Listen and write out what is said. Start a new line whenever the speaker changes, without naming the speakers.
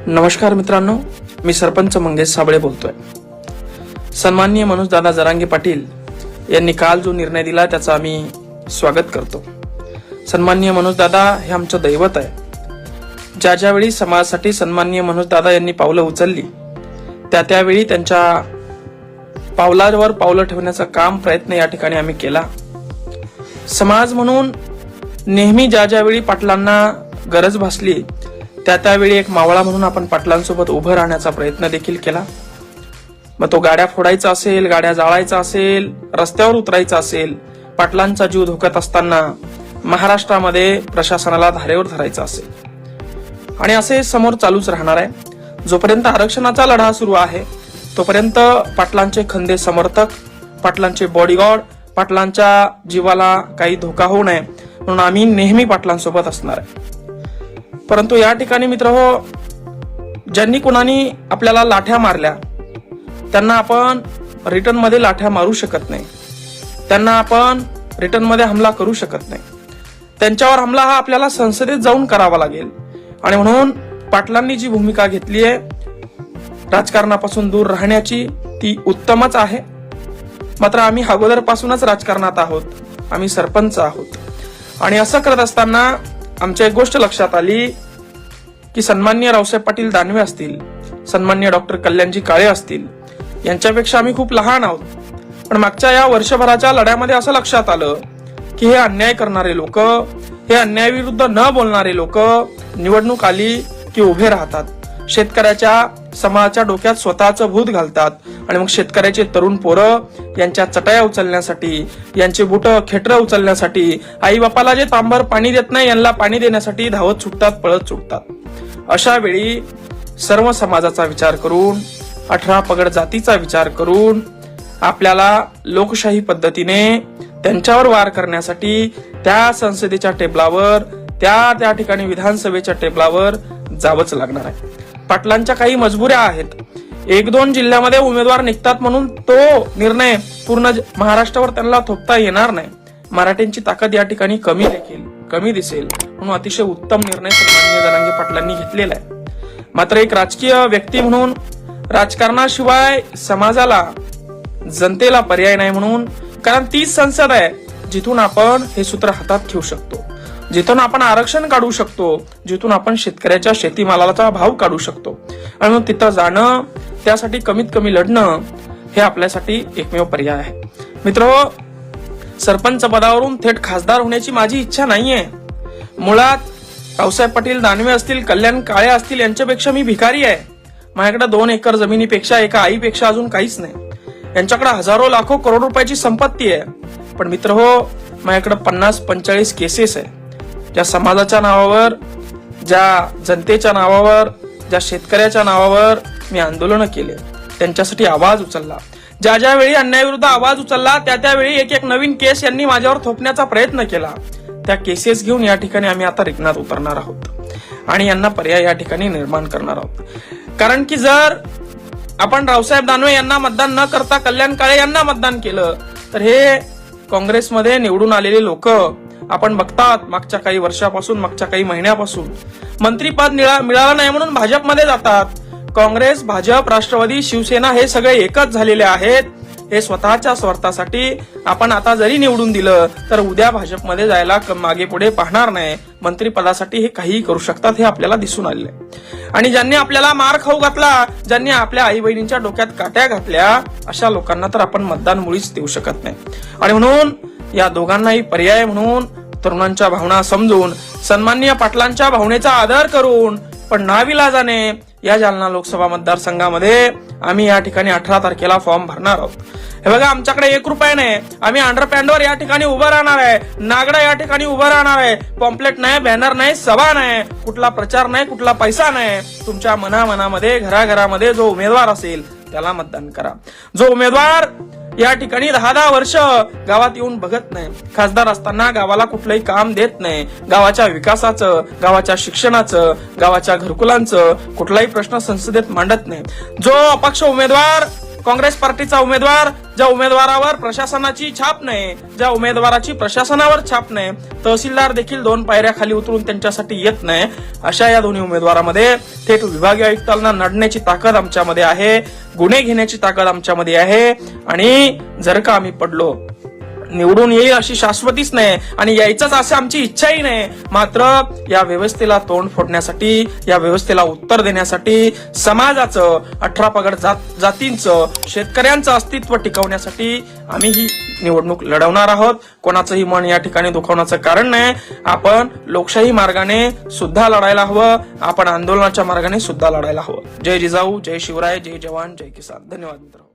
नमस्कार मित्रांनो, मी सरपंच मंगेश साबळे बोलतोय। सन्माननीय मनोजदादा जरांगे पाटील यांनी काल जो निर्णय दिला त्याचा आम्ही स्वागत करतो। सन्माननीय मनोजदादा हे आमचं दैवत आहे। ज्या ज्यावेळी समाजासाठी सन्माननीय मनोजदादा यांनी पावलं उचलली त्यावेळी त्यांच्या पावलावर पावलं ठेवण्याचा काम प्रयत्न या ठिकाणी आम्ही केला। समाज म्हणून नेहमी ज्या ज्यावेळी पाटलांना गरज भासली त्यावेळी एक मावळा म्हणून आपण पाटलांसोबत उभं राहण्याचा प्रयत्न देखील केला। मग तो गाड्या फोडायचा असेल, गाड्या जाळायचा असेल, रस्त्यावर उतरायचा असेल, पाटलांचा जीव धोक्यात असताना महाराष्ट्रामध्ये प्रशासनाला धारेवर धरायचा असेल आणि असे समोर चालूच राहणार आहे। जोपर्यंत आरक्षणाचा लढा सुरू आहे तोपर्यंत पाटलांचे खंदे समर्थक, पाटलांचे बॉडीगार्ड, पाटलांच्या जीवाला काही धोका होऊ नये म्हणून आम्ही नेहमी पाटलांसोबत असणार आहे। परंतु या ठिकाणी मित्रहो, ज्यांनी कुणानी आपल्याला लाठ्या मारल्या त्यांना आपण रिटर्न मध्ये लाठ्या मारू शकत नाही, त्यांना आपण रिटर्न मध्ये हमला करू शकत नाही। त्यांच्यावर हमला हा आपल्याला संसदेत जाऊन करावा लागेल आणि म्हणून पाटलांनी जी भूमिका घेतली आहे राजकारणापासून दूर राहण्याची ती उत्तमच आहे। मात्र आम्ही अगोदरपासूनच राजकारणात आहोत, आम्ही सरपंच आहोत आणि असं करत असताना आमच्या एक गोष्ट लक्षात आली की सन्माननीय रावसाहेब पाटील दानवे असतील, सन्माननीय डॉक्टर कल्याणजी काळे असतील, यांच्यापेक्षा आम्ही खूप लहान आहोत। पण मागच्या या वर्षभराच्या लढ्यामध्ये असं लक्षात आलं की हे अन्याय करणारे लोक, हे अन्यायाविरुद्ध न बोलणारे लोक निवडणूक आली की उभे राहतात, शेतकऱ्याच्या समाजाच्या डोक्यात स्वतःचं भूत घालतात आणि मग शेतकऱ्याचे तरुण पोरं यांच्या चटाया उचलण्यासाठी, यांचे बुट खेटर उचलण्यासाठी, आई बापाला जे तांबर पाणी देत नाही यांना पाणी देण्यासाठी धावत सुटतात, पळत सुटतात। अशा वेळी सर्व समाजाचा विचार करून, 18 पगड जातीचा विचार करून आपल्याला लोकशाही पद्धतीने त्यांच्यावर वार करण्यासाठी त्या संसदेच्या टेबलावर, त्या ठिकाणी विधानसभेच्या टेबलावर जावंच लागणार आहे। पाटलांच्या काही मजबुऱ्या आहेत। 1-2 जिल्ह्यामध्ये उमेदवार निघतात म्हणून तो निर्णय पूर्ण महाराष्ट्रावर त्यांना थोपता येणार नाही। मराठ्यांची ताकद या ठिकाणी कमी दिसेल म्हणून अतिशय उत्तम निर्णय सन्माननीय जरांगे पाटलांनी घेतलेला आहे। मात्र एक राजकीय व्यक्ती म्हणून राजकारणाशिवाय समाजाला, जनतेला पर्याय नाही म्हणून, कारण तीच संसद आहे जिथून आपण हे सूत्र हातात घेऊ शकतो, जिथून आपण आरक्षण काढू शकतो, जिथून आपण शेतकऱ्याच्या शेतीमालाचा भाव काढू शकतो आणि मग तिथं जाणं, त्यासाठी कमीत कमी लढणं हे आपल्यासाठी एकमेव पर्याय आहे। मित्रहो, सरपंच पदावरून थेट खासदार होण्याची माझी इच्छा नाहीये। मुळात रावसाहेब पाटील दानवे असतील, कल्याण काळे असतील यांच्यापेक्षा मी भिकारी आहे। माझ्याकडे 2 एकर जमिनीपेक्षा, एका आईपेक्षा अजून काहीच नाही। यांच्याकडे हजारो लाखो करोड रुपयाची संपत्ती आहे। पण मित्रहो, माझ्याकडे 50-45 केसेस आहे। ज्या समाजाच्या नावावर, ज्या जनतेच्या नावावर, ज्या शेतकऱ्याच्या नावावर मी आंदोलन केले, त्यांच्यासाठी आवाज उचलला, ज्या वेळी अन्यायाविरुद्ध आवाज उचलला त्यावेळी एक नवीन केस यांनी माझ्यावर थोपण्याचा प्रयत्न केला। त्या केसेस घेऊन या ठिकाणी आम्ही आता रिंगणात उतरणार आहोत आणि यांना पर्याय या ठिकाणी निर्माण करणार आहोत। कारण की जर आपण रावसाहेब दानवे यांना मतदान न करता कल्याण काळे यांना मतदान केलं तर हे काँग्रेसमध्ये निवडून आलेले लोक आपण बघतात, मागच्या काही वर्षापासून, मागच्या काही महिन्यापासून मंत्रीपद मिळालं नाही म्हणून भाजपमध्ये जातात। काँग्रेस, भाजप, राष्ट्रवादी, शिवसेना हे सगळे एकच झालेले आहेत। हे स्वतःच्या स्वार्थासाठी आपण आता जरी निवडून दिलं तर उद्या भाजपमध्ये जायला मागे पुढे पाहणार नाही। मंत्रीपदासाठी हे काहीही करू शकतात हे आपल्याला दिसून आले आणि ज्यांनी आपल्याला मार खाऊ घातला, ज्यांनी आपल्या आई बहिणींच्या डोक्यात काट्या घातल्या, अशा लोकांना तर आपण मतदान मुळीच देऊ शकत नाही। आणि म्हणून या दोघांनाही पर्याय म्हणून तरुणांच्या भावना समजून, सन्माननीय पाटलांच्या भावनेचा आदर करून, पण नाविलाजाने या जालना लोकसभा मतदारसंघामध्ये आम्ही या ठिकाणी 18 तारखेला फॉर्म भरणार आहोत। हे बघा, आमच्याकडे 1 रुपया नाही, आम्ही अंडरपॅन्डवर या ठिकाणी उभं राहणार आहे, नागडा या ठिकाणी उभं राहणार आहे। पॉम्पलेट नाही, बॅनर नाही, सभा नाही, कुठला प्रचार नाही, कुठला पैसा नाही। तुमच्या मनामध्ये, घराघरामध्ये जो उमेदवार असेल त्याला मतदान करा। जो उमेदवार या ठिकाणी 10-10 वर्ष गावात येऊन बघत नाही, खासदार असताना गावाला कुठलंही काम देत नाही, गावाच्या विकासाचं, गावाच्या शिक्षणाचं, गावाच्या घरकुलांचं कुठलाही प्रश्न संसदेत मांडत नाही, जो अपक्ष उमेदवार काँग्रेस पार्टीचा उमेदवार, ज्या उमेदवारावर प्रशासनाची छाप नाही, ज्या उमेदवाराची प्रशासनावर छाप नाही, तहसीलदार देखील 2 पायऱ्या खाली उतरून त्यांच्यासाठी येत नाही, अशा या दोन्ही उमेदवारामध्ये थेट विभागीय आयुक्तांना नडण्याची ताकद आमच्यामध्ये आहे, गुन्हे घेण्याची ताकद आमच्यामध्ये आहे. आणि जर का आम्ही पडलो, निवडून येईल अशी शाश्वतीच नाही आणि यायचंच अशी आमची इच्छाही नाही, मात्र या व्यवस्थेला तोंड फोडण्यासाठी, या व्यवस्थेला उत्तर देण्यासाठी, समाजाचं 18 पगड जातींचं, शेतकऱ्यांचं अस्तित्व टिकवण्यासाठी आम्ही ही निवडणूक लढवणार आहोत. कोणाचंही मन या ठिकाणी दुखवण्याचं कारण नाही. आपण लोकशाही मार्गाने सुद्धा लढायला हवं, आपण आंदोलनाच्या मार्गाने सुद्धा लढायला हवं. जय जिजाऊ, जय शिवराय, जय जवान, जय किसान. धन्यवाद मित्र.